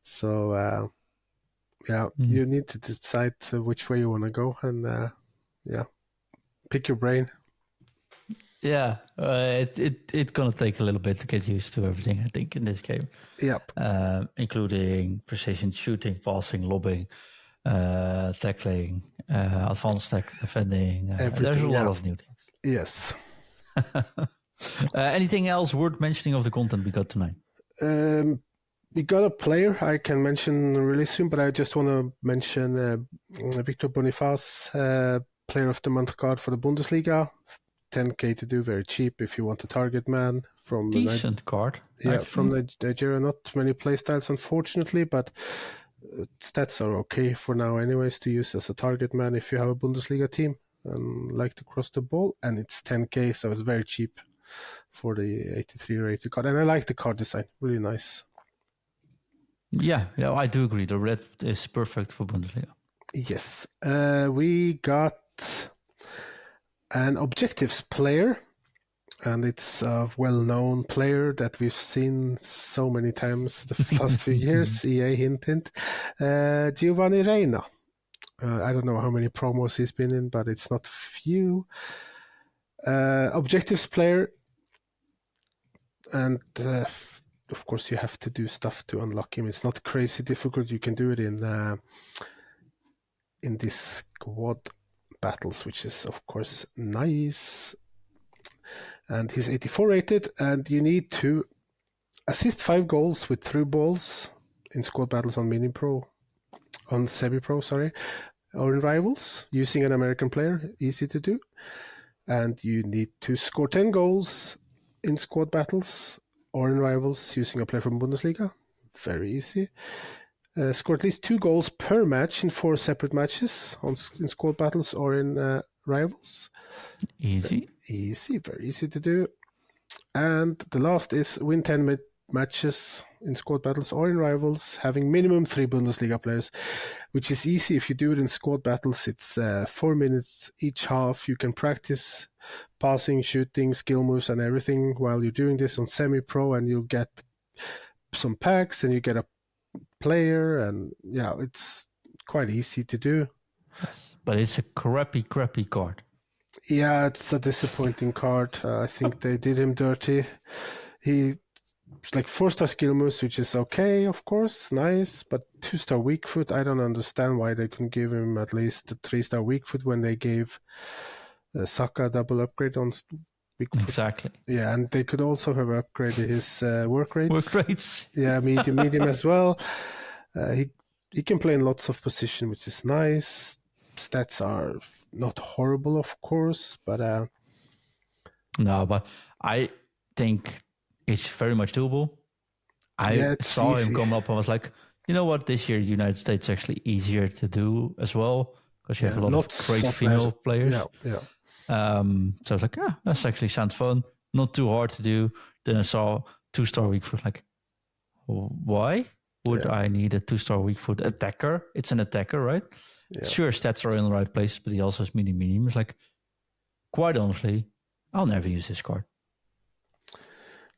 So you need to decide which way you want to go, and pick your brain. Yeah, it's gonna take a little bit to get used to everything, I think, in this game. Yep. Including precision shooting, passing, lobbing, tackling, advanced defending. There's a lot of new things. Yes. Anything else worth mentioning of the content we got tonight? We got a player I can mention really soon, but I just want to mention Victor Boniface, player of the month card for the Bundesliga. 10k to do, very cheap if you want a target man. From decent card. Yeah, from Nigeria. Not many playstyles, unfortunately, but stats are okay for now anyways to use as a target man if you have a Bundesliga team and like to cross the ball. And it's 10k, so it's very cheap for the 83 rated card. And I like the card design, really nice. Yeah, I do agree. The red is perfect for Bundesliga. Yes. We got an objectives player, and it's a well-known player that we've seen so many times the last few years. EA hint. Giovanni Reina. I don't know how many promos he's been in, but it's not few. Objectives player, and of course you have to do stuff to unlock him. It's not crazy difficult. You can do it in this squad battles, which is of course nice. And he's 84 rated, and you need to assist 5 goals with through balls in squad battles on semi-pro, or in rivals using an American player. Easy to do. And you need to score 10 goals in squad battles or in rivals using a player from Bundesliga. Very easy. Score at least 2 goals per match in 4 separate matches in squad battles or in rivals. Easy, very easy to do. And the last is win 10 matches in squad battles or in rivals, having minimum 3 Bundesliga players, which is easy. If you do it in squad battles, it's 4 minutes each half. You can practice passing, shooting, skill moves and everything while you're doing this on semi-pro, and you'll get some packs and you get a player, and it's quite easy to do. Yes, but it's a crappy card. Yeah, it's a disappointing card. I think they did him dirty. He it's like 4-star skill moves, which is okay, of course, nice. But 2-star weak foot, I don't understand why they couldn't give him at least a 3-star weak foot when they gave Saka double upgrade on weak foot. Exactly. Yeah, and they could also have upgraded his work rates. Work rates. Yeah, medium as well. He can play in lots of position, which is nice. Stats are not horrible, of course, but no, but I think it's very much doable. I saw him come up and was like, you know what, this year United States is actually easier to do as well because you have a lot of great female players. Yeah. So I was like, yeah, that actually sounds fun. Not too hard to do. Then I saw 2-star weak foot. Like, why would I need a 2-star weak foot attacker? It's an attacker, right? Yeah. Sure, stats are in the right place, but he also has medium. It's like, quite honestly, I'll never use this card.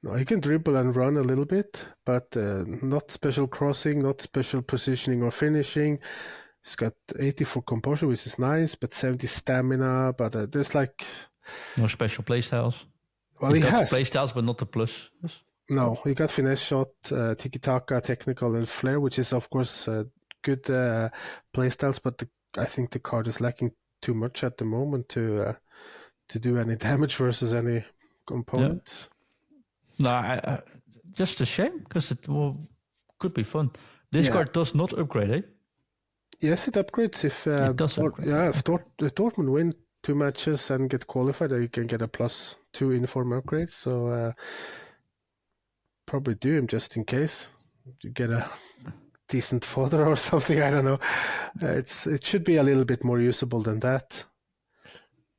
No, he can dribble and run a little bit, but not special crossing, not special positioning or finishing. He's got 84 composure, which is nice, but 70 stamina. But there's like no special playstyles. Well, he has playstyles, but not the plus. No, he got finesse shot, tiki-taka, technical, and flair, which is of course good playstyles. But I think the card is lacking too much at the moment to do any damage versus any components. Yeah. No, just a shame because it could be fun. This card does not upgrade, eh? Yes, it upgrades if it does upgrade. If Dortmund win 2 matches and get qualified, you can get a +2 inform upgrade. So probably do him just in case you get a decent fodder or something. I don't know. It should be a little bit more usable than that.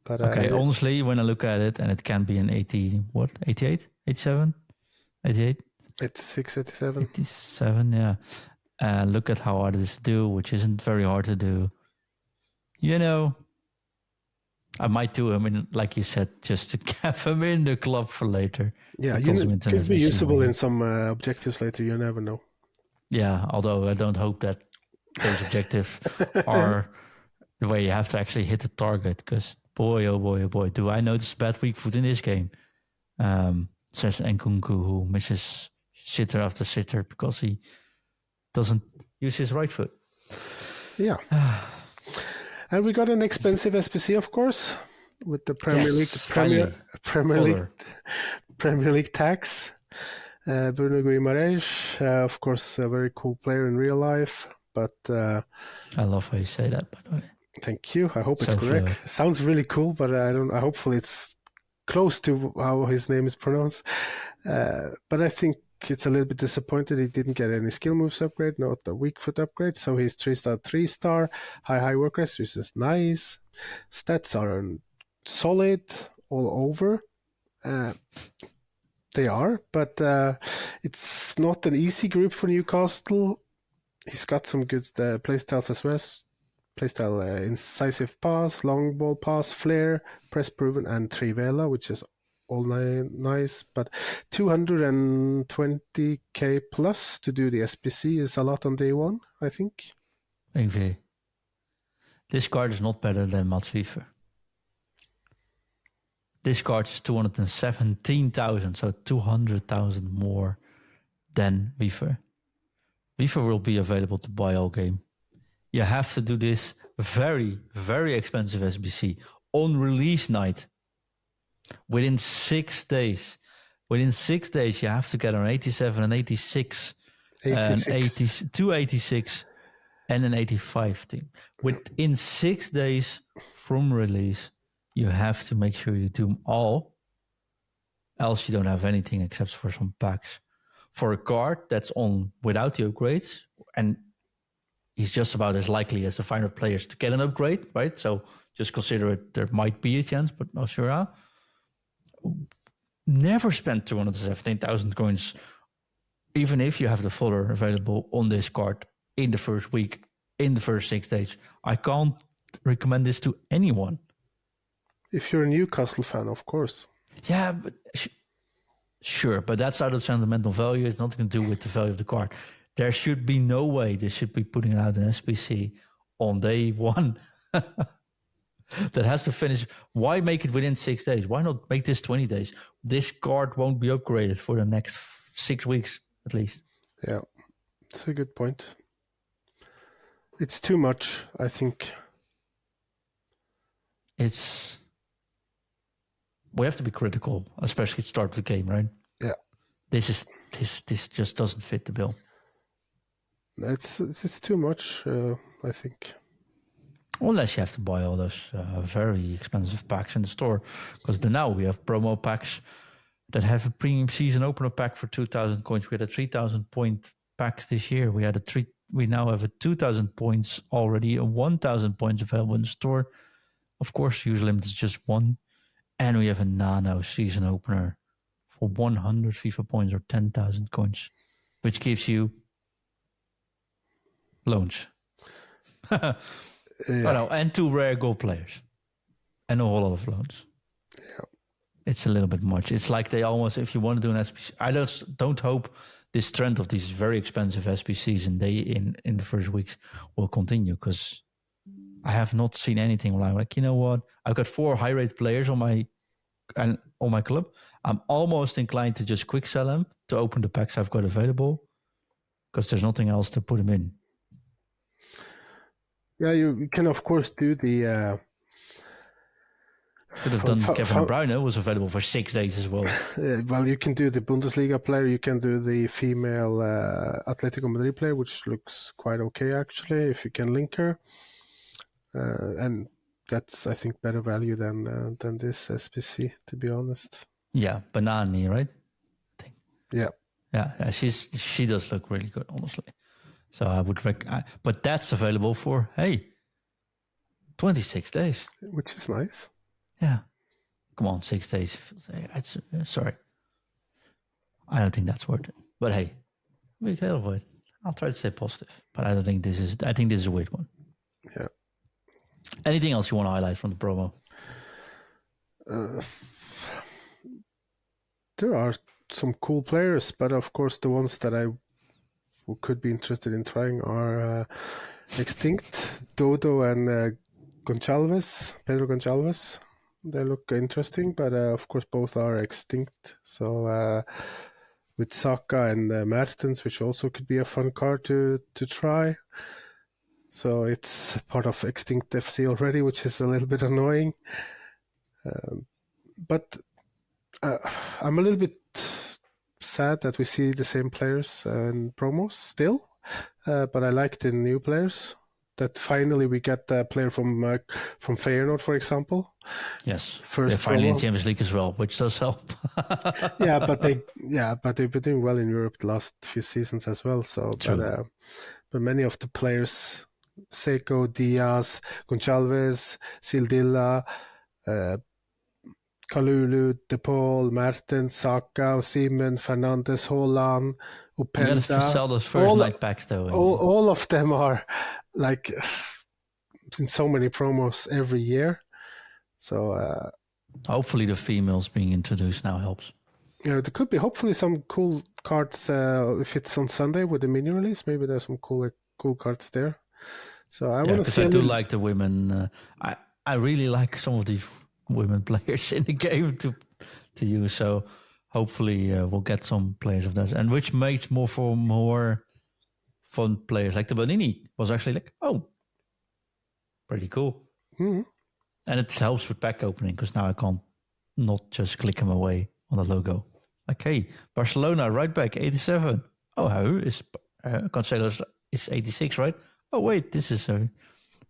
But okay, honestly, when I look at it, and it can be an 88, 87, 88? 86, 87. 87, yeah. Look at how hard it is to do, which isn't very hard to do. You know, I might do him, like you said, just to have him in the club for later. Yeah, it could be usable in some objectives later, you never know. Yeah, although I don't hope that those objectives are the way you have to actually hit the target, because boy, oh boy, do I notice bad weak foot in this game. Says Nkunku, who misses sitter after sitter because he doesn't use his right foot. Yeah. And we got an expensive SPC, of course, with the Premier League tax. Bruno Guimaraes, of course, a very cool player in real life, but I love how you say that, by the way. Thank you. I hope it's correct. Sounds really cool, but hopefully it's close to how his name is pronounced. But I think it's a little bit disappointed he didn't get any skill moves upgrade, not the weak foot upgrade. So he's 3-star, high work rate, which is nice. Stats are solid all over. They are, but it's not an easy group for Newcastle. He's got some good playstyles as well. Playstyle incisive pass, long ball pass, flair, press proven, and Trivela, which is all nice. But 220k plus to do the SPC is a lot on day one, I think. Ingve, this card is not better than Mats Wiever. This card is 217,000, so 200,000 more than Wiever. Wiever will be available to buy all game. You have to do this very, very expensive SBC on release night. Within 6 days. Within 6 days, you have to get an 87, an 86, 286, and an 85 team. Within 6 days from release, you have to make sure you do them all. Else you don't have anything except for some packs. For a card that's on without the upgrades, and he's just about as likely as the final players to get an upgrade, right? So just consider it, there might be a chance, but not sure how. Never spend 217,000 coins, even if you have the fodder available on this card in the first week, in the first 6 days. I can't recommend this to anyone. If you're a Newcastle fan, of course. Yeah, but sure, but that's out of sentimental value. It's nothing to do with the value of the card. There should be no way they should be putting out an SPC on day one that has to finish. Why make it within 6 days? Why not make this 20 days? This card won't be upgraded for the next 6 weeks at least. Yeah, it's a good point. It's too much, I think. We have to be critical, especially at the start of the game, right? Yeah. This just doesn't fit the bill. It's too much, I think. Unless you have to buy all those very expensive packs in the store. Because now we have promo packs that have a premium season opener pack for 2,000 coins. We had a 3,000 point pack this year. We now have a 2,000 points already, a 1,000 points available in the store. Of course, use limit is just 1. And we have a nano season opener for 100 FIFA points or 10,000 coins, which gives you loans. Yeah. Oh, no, and 2 rare gold players. And a whole lot of loans. Yeah. It's a little bit much. It's like they almost, if you want to do an SBC, I don't hope this trend of these very expensive SBCs in the first weeks will continue, because I have not seen anything where I'm like, you know what? I've got 4 high-rate players on my club. I'm almost inclined to just quick sell them to open the packs I've got available, because there's nothing else to put them in. Yeah, you can of course do the. Could have done Kevin De Bruyne, was available for 6 days as well. Well, you can do the Bundesliga player. You can do the female Atletico Madrid player, which looks quite okay actually, if you can link her. And that's, I think, better value than this SPC, to be honest. Yeah, Banani, right? I think. Yeah. Yeah, she does look really good, honestly. So I would but that's available for 26 days, which is nice. Yeah, come on, 6 days. Sorry, I don't think that's worth it. But hey, be careful. I'll try to stay positive, but I don't think this is. I think this is a weird one. Yeah. Anything else you want to highlight from the promo? There are some cool players, but of course the ones that I could be interested in trying are Extinct, Dodo, and Gonçalves, Pedro Gonçalves. They look interesting, but of course both are extinct. So with Saka and Mertens, which also could be a fun card to try. So it's part of Extinct FC already, which is a little bit annoying. But I'm a little bit sad that we see the same players in promos still. But I like the new players. That finally we get a player from Feyenoord, for example. Yes, first they're finally promo. in Champions League as well, which does help. but they've been doing well in Europe the last few seasons as well. So, but many of the players, Seco, Diaz, Gonçalves, Sildilla, Kalulu, De Paul, Mertens, Saka, Osimhen, Fernandes, Haaland, Openda. You gotta sell those first night packs though. All of them are like in so many promos every year. So hopefully the females being introduced now helps. Yeah, there could be hopefully some cool cards if it's on Sunday with the mini release. Maybe there's some cool cards there. So I want to see. I do like the women. I really like some of these women players in the game to use. So hopefully we'll get some players of that, and which makes more fun players. Like the Bonini was actually like, oh, pretty cool. Mm-hmm. And it helps with pack opening, because now I can't not just click them away on the logo. Like, hey, Barcelona right back 87. Oh, how is Cancelo is 86, right? Oh wait, this is a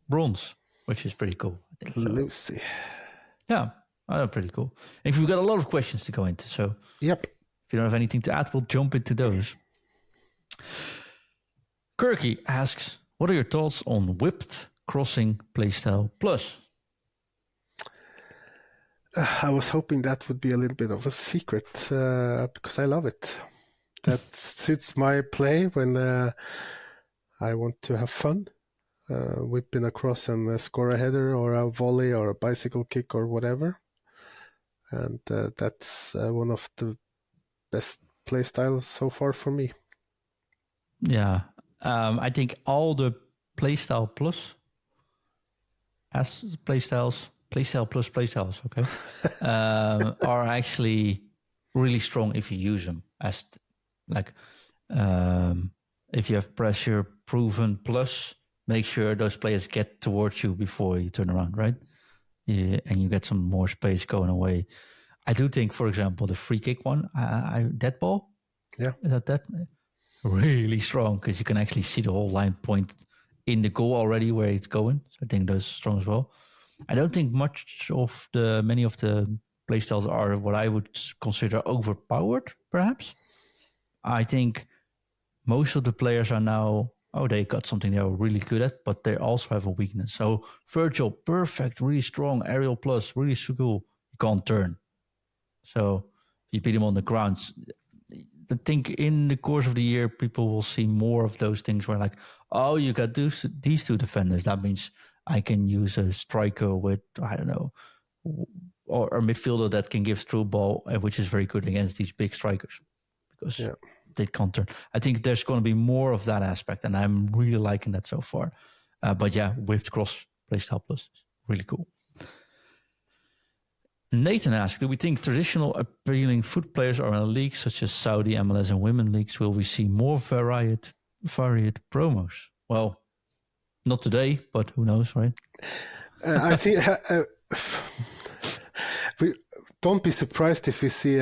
bronze, which is pretty cool. I think so. Lucy. Yeah, pretty cool. And we've got a lot of questions to go into, so yep. If you don't have anything to add, we'll jump into those. Kirky asks, what are your thoughts on whipped crossing playstyle plus? I was hoping that would be a little bit of a secret because I love it. That suits my play when I want to have fun. Whipping across and score a header or a volley or a bicycle kick or whatever. And that's one of the best play styles so far for me. Yeah. I think all the playstyle plus as playstyle plus playstyles, okay, are actually really strong if you use them as Like if you have pressure proven plus, make sure those players get towards you before you turn around, right? Yeah, and you get some more space going away. I do think, for example, the free kick one, that ball, Yeah, is that really strong because you can actually see the whole line point in the goal already where it's going. So I think those are strong as well. I don't think many of the playstyles are what I would consider overpowered, perhaps. I think most of the players are now, they got something they are really good at, but they also have a weakness. So Virgil, perfect, really strong, aerial plus, really cool. You can't turn. So you beat him on the ground. I think in the course of the year, people will see more of those things where like, oh, you got these two defenders. That means I can use a striker with, I don't know, or a midfielder that can give through ball, which is very good against these big strikers because they can't turn. I think there's going to be more of that aspect, and I'm really liking that so far. But yeah, whipped cross playstyle plus is really cool. Nathan asked, do we think traditional appealing foot players are in leagues such as Saudi, MLS, and women leagues? Will we see more varied promos? Well, not today, but who knows, right? I think don't be surprised if we see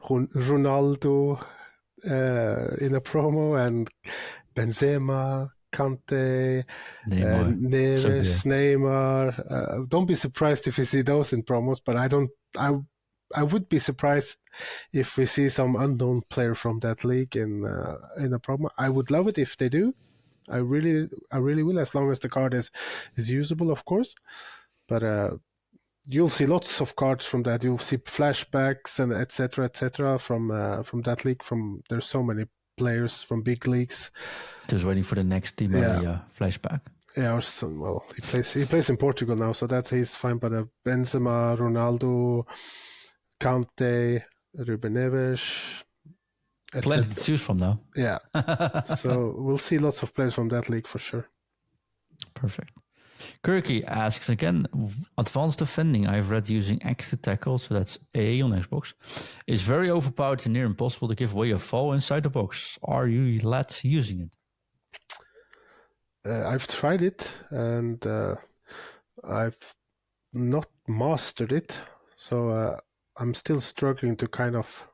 Ronaldo in a promo and Benzema, Kante, Neves, Neymar. Don't be surprised if we see those in promos, but I would be surprised if we see some unknown player from that league in a promo. I would love it if they do. I really will, as long as the card is usable, of course. But you'll see lots of cards from that. You'll see flashbacks and etc. from that league. There's so many players from big leagues. Just waiting for the next Di Maria flashback. Yeah, he plays in Portugal now, so he's fine. But Benzema, Ronaldo, Kante, Ruben Neves, plenty to choose from now. Yeah, so we'll see lots of players from that league for sure. Perfect. Kirky asks again, advanced defending I've read using X to tackle, so that's A on Xbox, is very overpowered and near impossible to give away a fall inside the box. Are you lads using it? I've tried it and I've not mastered it, so I'm still struggling to kind of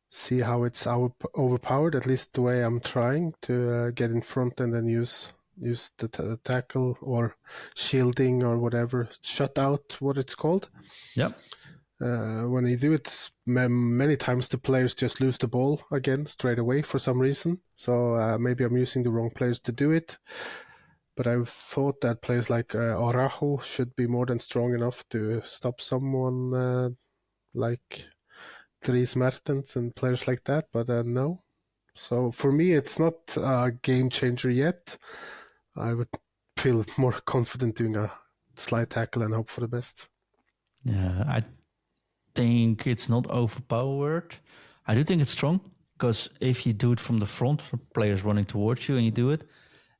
see how it's overpowered, at least the way I'm trying to get in front and then use the tackle or shielding or whatever, shut out, what it's called. Yep. When you do it, many times the players just lose the ball again straight away for some reason. So maybe I'm using the wrong players to do it. But I thought that players like Araujo should be more than strong enough to stop someone like Dries Mertens and players like that. But no. So for me, it's not a game changer yet. I would feel more confident doing a slide tackle and hope for the best. Yeah, I think it's not overpowered. I do think it's strong because if you do it from the front, players running towards you, and you do it,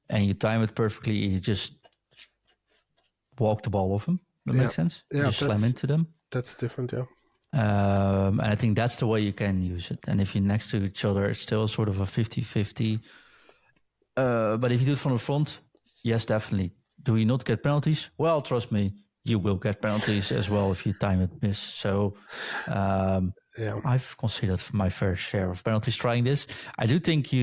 and you time it perfectly, you just walk the ball off them. That makes sense. Yeah, you just slam into them. That's different, yeah. And I think that's the way you can use it. And if you're next to each other, it's still sort of a 50-50. But if you do it from the front, yes, definitely. Do you not get penalties? Well, trust me, you will get penalties as well if you time it miss. So I've considered my fair share of penalties trying this. I do think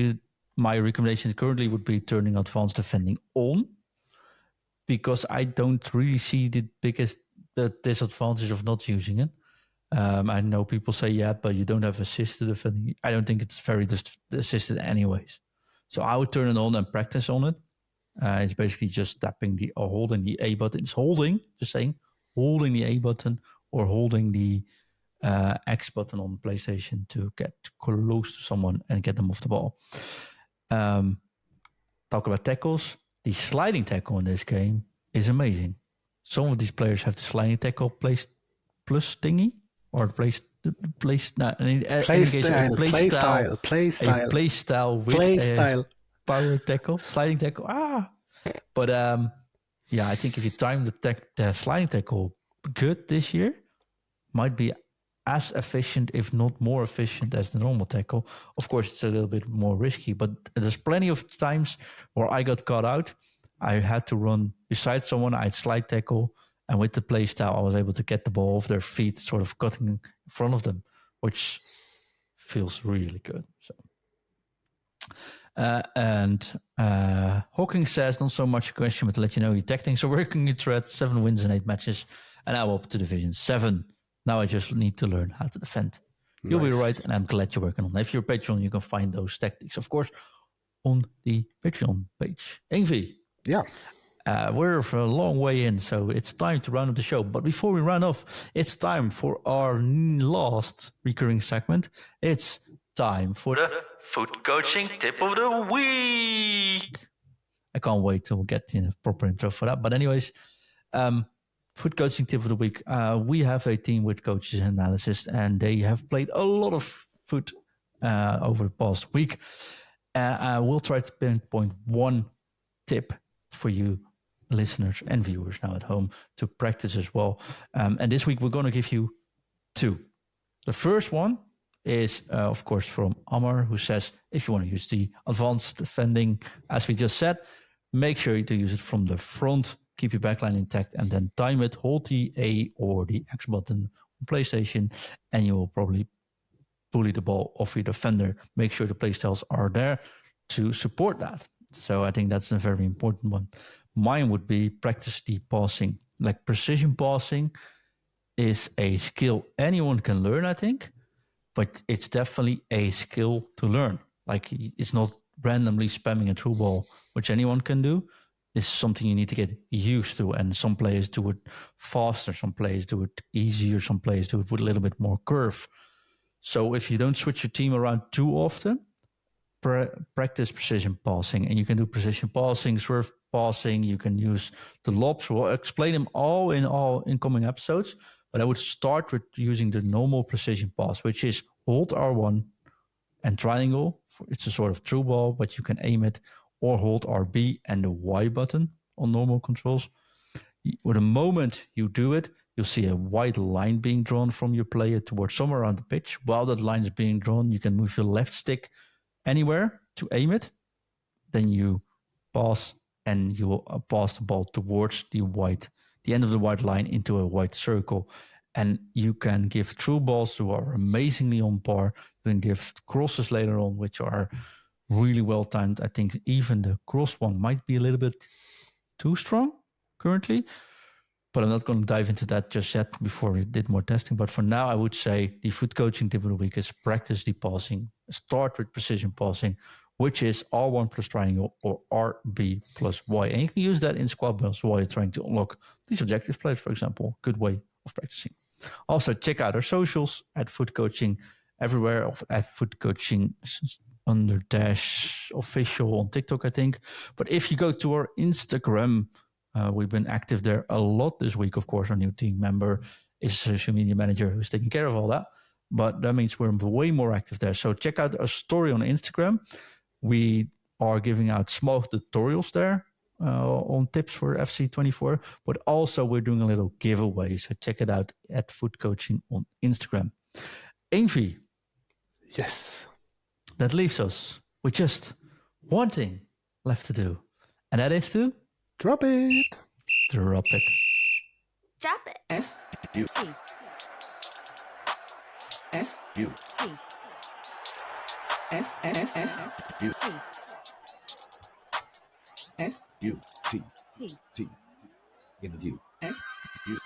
my recommendation currently would be turning advanced defending on, because I don't really see the biggest disadvantage of not using it. I know people say, but you don't have assisted defending. I don't think it's very assisted anyways. So I would turn it on and practice on it. It's basically just tapping or holding the A button. It's holding the A button or holding the X button on the PlayStation to get close to someone and get them off the ball. Talk about tackles. The sliding tackle in this game is amazing. Some of these players have the sliding tackle plus thingy. Or play style with a power tackle, sliding tackle. But I think if you time the sliding tackle good this year, might be as efficient, if not more efficient, as the normal tackle. Of course, it's a little bit more risky, but there's plenty of times where I got caught out. I had to run beside someone, I'd slide tackle, and with the play style, I was able to get the ball off their feet, sort of cutting in front of them, which feels really good. So. Hawking says, not so much a question, but to let you know, your tactics are working in thread, 7 wins in 8 matches, and now up to Division 7. Now I just need to learn how to defend. You'll be right, and I'm glad you're working on it. If you're a Patreon, you can find those tactics, of course, on the Patreon page. Ingve. Yeah. We're for a long way in, so it's time to round up the show. But before we run off, it's time for our last recurring segment. It's time for the foot coaching tip of the week. I can't wait till we get the proper intro for that. But anyways, foot coaching tip of the week. We have a team with coaches and analysts, and they have played a lot of foot over the past week. We'll try to pinpoint one tip for you listeners and viewers now at home to practice as well. And this week we're going to give you 2. The first one is, of course, from Amar, who says, if you want to use the advanced defending, as we just said, make sure to use it from the front, keep your backline intact, and then time it, hold the A or the X button on PlayStation, and you will probably bully the ball off your defender. Make sure the playstyles are there to support that. So I think that's a very important one. Mine would be practice the passing. Like precision passing is a skill anyone can learn, I think, but it's definitely a skill to learn. Like it's not randomly spamming a through ball, which anyone can do. This is something you need to get used to. And some players do it faster, some players do it easier, some players do it with a little bit more curve. So if you don't switch your team around too often, practice precision passing, and you can do precision passing, swerve passing. You can use the lobs. We'll explain them all in incoming episodes, but I would start with using the normal precision pass, which is hold R1 and triangle. It's a sort of through ball, but you can aim it, or hold RB and the Y button on normal controls. With the moment you do it, you'll see a white line being drawn from your player towards somewhere around the pitch. While that line is being drawn, you can move your left stick anywhere to aim it. Then you pass, and you will pass the ball towards the end of the white line into a white circle. And you can give through balls who are amazingly on par. You can give crosses later on, which are really well timed. I think even the cross one might be a little bit too strong currently, but I'm not going to dive into that just yet before we did more testing. But for now, I would say the foot coaching tip of the week is practice the passing. Start with precision passing, which is R1 plus triangle or RB plus Y. And you can use that in squad builds while you're trying to unlock these objective plays, for example. Good way of practicing. Also, check out our socials at Foot Coaching everywhere, at Foot Coaching _official on TikTok, I think. But if you go to our Instagram, we've been active there a lot this week. Of course, our new team member is a social media manager who's taking care of all that. But that means we're way more active there. So check out our story on Instagram. We are giving out small tutorials there on tips for FC24. But also we're doing a little giveaway. So check it out at Foot Coaching on Instagram. Ingve. Yes. That leaves us with just one thing left to do. And that is to... Drop it. Drop it. Drop it. F-U. F-U. F-F-F-U. F-U. T. T. T. Interview. F-U.